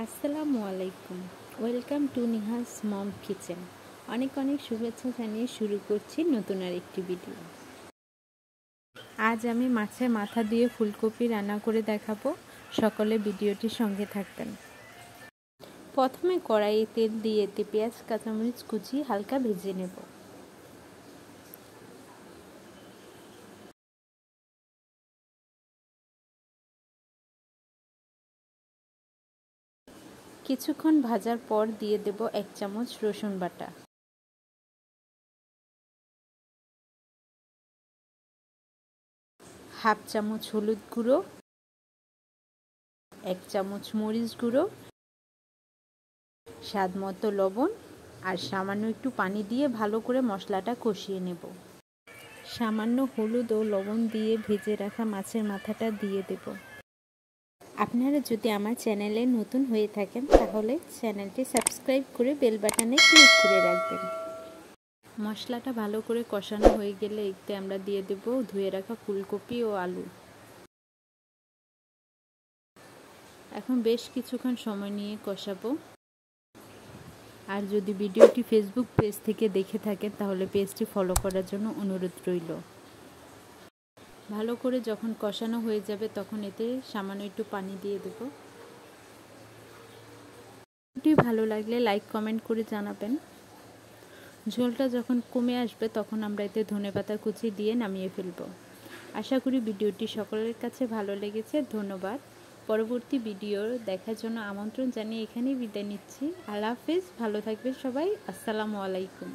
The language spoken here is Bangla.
আসসালামু আলাইকুম। Welcome to Nihas mom kitchen. অনেক অনেক শুভেচ্ছা জানিয়ে শুরু করছি নতুন আর একটি ভিডিও। আজ আমি মাছের মাথা দিয়ে ফুলকপি রান্না করে দেখাবো। সকলে ভিডিওটির সঙ্গে থাকবেন। প্রথমে কড়াইয়ে তেল দিয়ে পেঁয়াজ কাঁচামরিচ কুচি হালকা ভেজে নেব। কিছুক্ষণ ভাজার পর দিয়ে দেব 1 চামচ রসুন বাটা, হাফ চামচ হলুদ গুঁড়ো, 1 চামচ মরিচ গুঁড়ো, স্বাদ মতো লবণ আর সামান্য একটু পানি দিয়ে ভালো করে মশলাটা কষিয়ে নেব। সামান্য হলুদ ও লবণ দিয়ে ভেজে রাখা মাছের মাথাটা দিয়ে দেব। আপনারা যদি আমার চ্যানেলে নতুন হয়ে থাকেন তাহলে চ্যানেলটি সাবস্ক্রাইব করে বেল বাটনে ক্লিক করে রাখবেন। মশলাটা ভালো করে কষানো হয়ে গেলে এতে আমরা দিয়ে দেব ধুয়ে রাখা ফুলকপি ও আলু। এখন বেশ কিছুক্ষণ সময় নিয়ে কষাবো। আর যদি ভিডিওটি ফেসবুক পেজ থেকে দেখে থাকেন তাহলে পেজটি ফলো করার জন্য অনুরোধ রইল। ভালো করে যখন কষানো হয়ে যাবে তখন এতে সামান্য একটু পানি দিয়ে দেব। ভিডিওটি ভালো লাগলে লাইক কমেন্ট করে জানাবেন। ঝোলটা যখন কমে আসবে তখন আমরা এতে ধনেপাতা কুচি দিয়ে নামিয়ে ফেলব। আশা করি ভিডিওটি সকলের কাছে ভালো লেগেছে। ধন্যবাদ। পরবর্তী ভিডিও দেখার জন্য আমন্ত্রণ জানিয়ে এখানেই বিদায় নিচ্ছি। আল্লাহ হাফেজ। ভালো থাকবেন সবাই। আসসালামু আলাইকুম।